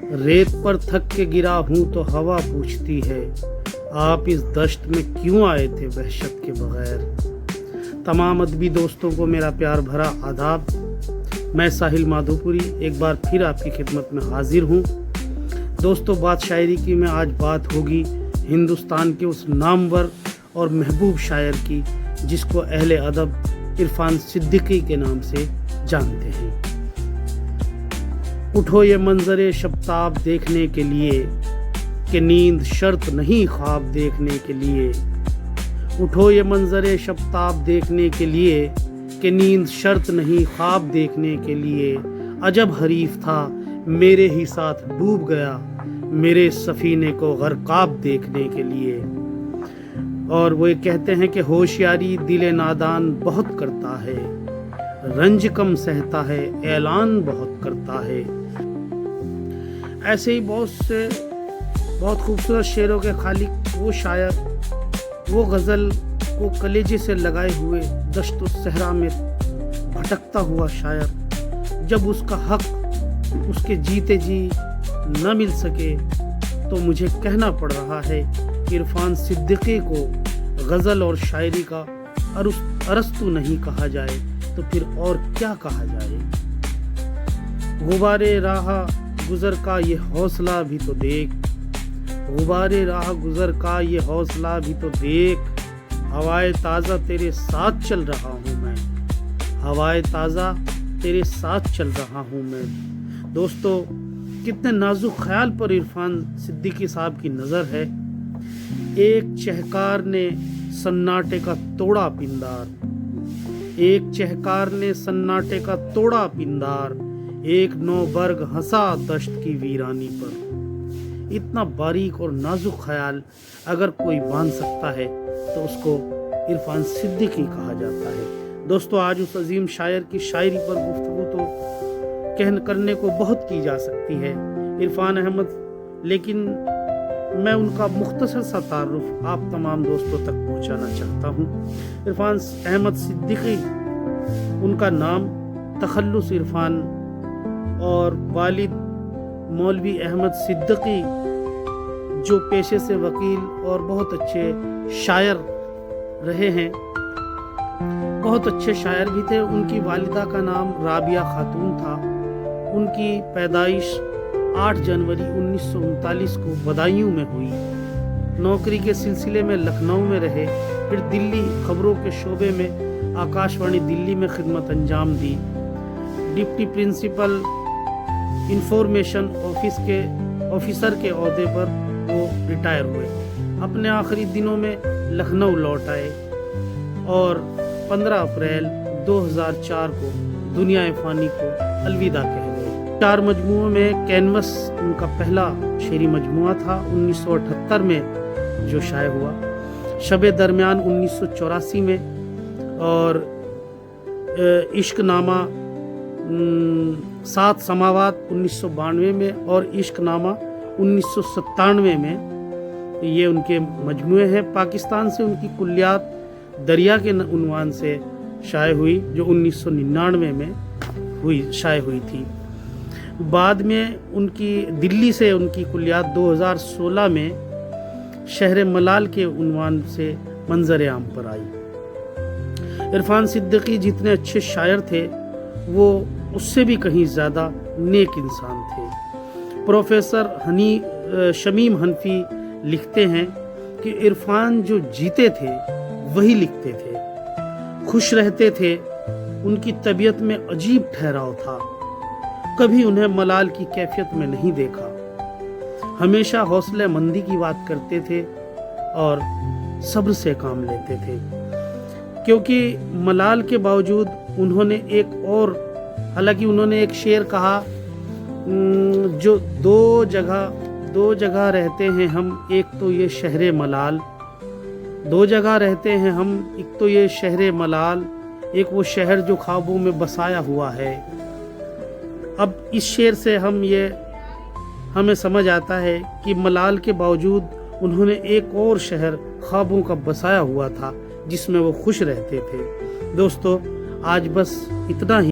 रेत पर थक के गिरा हूँ तो हवा पूछती है, आप इस दश्त में क्यों आए थे वहशत के बगैर। तमाम अदबी दोस्तों को मेरा प्यार भरा आदाब। मैं साहिल माधोपुरी एक बार फिर आपकी खिदमत में हाजिर हूँ। दोस्तों, बात शायरी की में आज बात होगी हिंदुस्तान के उस नामवर और महबूब शायर की जिसको अहले अदब इरफान सिद्दीकी के नाम से जानते हैं। उठो ये मंजरे शब्ताब देखने के लिए कि नींद शर्त नहीं ख्वाब देखने के लिए। उठो ये मंजरे शब्ताब देखने के लिए कि नींद शर्त नहीं ख्वाब देखने के लिए। अजब हरीफ था मेरे ही साथ डूब गया मेरे सफीने को गरकाब देखने के लिए। और वो कहते हैं कि होशियारी दिले नादान बहुत करता है, रंज कम सहता है ऐलान बहुत करता है। ऐसे ही बहुत खूबसूरत शेरों के खालिक वो शायर, वो गज़ल को कलेजे से लगाए हुए दश्त सहरा में भटकता हुआ शायर, जब उसका हक उसके जीते जी न मिल सके तो मुझे कहना पड़ रहा है कि इरफान सिद्दीकी को गज़ल और शायरी का अरस्तु नहीं कहा जाए तो फिर और क्या कहा जाए। गुबारे राह गुज़र का ये हौसला भी तो देख, गुबारे राह गुज़र का ये हौसला भी तो देख। हवाए ताज़ा तेरे साथ चल रहा हूँ मैं, हवाए ताज़ा तेरे साथ चल रहा हूँ मैं। दोस्तों, कितने नाजुक ख्याल पर इरफान सिद्दीकी साहब की नज़र है। एक चहकार ने सन्नाटे का तोड़ा पिंदार, एक चहकार ने सन्नाटे का तोड़ा पिंदार, एक नौबर्ग हंसा दश्त की वीरानी पर। इतना बारीक और नाजुक ख्याल अगर कोई बांध सकता है तो उसको इरफान सिद्दीकी कहा जाता है। दोस्तों, आज उस अजीम शायर की शायरी पर गुफ्तगू तो करने को बहुत की जा सकती है, इरफान अहमद, लेकिन मैं उनका मुख्तसर सा तारुफ आप तमाम दोस्तों तक पहुंचाना चाहता हूं। इरफान अहमद सिद्दीकी, उनका नाम तखल्लुस इरफान और वालिद मौलवी अहमद सिद्दीकी जो पेशे से वकील और बहुत अच्छे शायर रहे हैं, बहुत अच्छे शायर भी थे। उनकी वालिदा का नाम राबिया खातून था। उनकी पैदाइश 8 जनवरी 1939 को बदायूं में हुई। नौकरी के सिलसिले में लखनऊ में रहे, फिर दिल्ली खबरों के शोबे में आकाशवाणी दिल्ली में खिदमत अंजाम दी। डिप्टी प्रिंसिपल इंफॉर्मेशन ऑफिस के ऑफिसर के ओहदे पर वो रिटायर हुए। अपने आखिरी दिनों में लखनऊ लौट आए और 15 अप्रैल 2004 को दुनिया फ़ानी को अलविदा कह गए। 4 मजमुओं में कैनवस उनका पहला शेरी मजमुआ था, 1978 में जो शाये हुआ। शब दरमियान 1984 में और इश्क नामा 7 समावात 1992 में और इश्क नामा 1997 में ये उनके मजमुए हैं। पाकिस्तान से उनकी कुल्लियात दरिया के उन्वान से शाये हुई जो 1999 में शाये हुई थी। बाद में उनकी दिल्ली से उनकी कुल्लियात 2016 में शहर मलाल के उन्वान से मंजर आम पर आई। इरफान सिद्दीकी जितने अच्छे शायर थे वो उससे भी कहीं ज़्यादा नेक इंसान थे। प्रोफेसर शमीम हनफी लिखते हैं कि इरफान जो जीते थे वही लिखते थे, खुश रहते थे, उनकी तबीयत में अजीब ठहराव था, कभी उन्हें मलाल की कैफियत में नहीं देखा, हमेशा हौसले मंदी की बात करते थे और सब्र से काम लेते थे। क्योंकि मलाल के बावजूद उन्होंने हालांकि उन्होंने एक शेर कहा, जो दो जगह रहते हैं हम, एक तो ये शहर मलाल, 2 जगह रहते हैं हम, एक तो ये शहर मलाल, एक वो शहर जो ख्वाबों में बसाया हुआ है। अब इस शेर से हमें समझ आता है कि मलाल के बावजूद उन्होंने एक और शहर ख्वाबों का बसाया हुआ था जिसमें वो खुश रहते थे। दोस्तों, आज बस इतना ही।